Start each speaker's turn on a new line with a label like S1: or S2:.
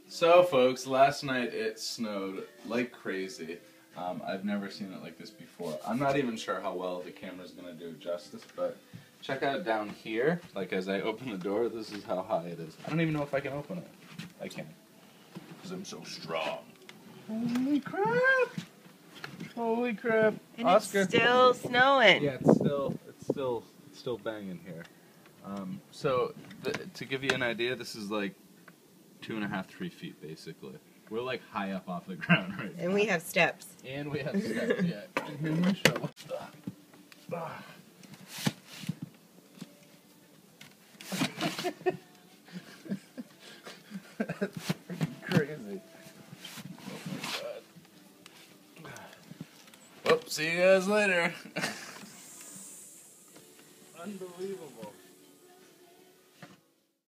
S1: So folks, last night it snowed like crazy. I've never seen it like this before. I'm not even sure how well the camera's gonna do justice, but check out down here. Like as I open the door, this is how high it is. I don't even know if I can open it. I can't, because I'm so strong. Holy crap! Holy crap!
S2: And
S1: Oscar.
S2: it's still snowing.
S1: Yeah, it's still banging here. So to give you an idea, this is like 2.5, 3 feet basically. We're like high up off the ground right now.
S2: And we have steps.
S1: And we have steps, yeah. And here's my shovel. That's freaking crazy. Oh my god. Well, see you guys later. Unbelievable.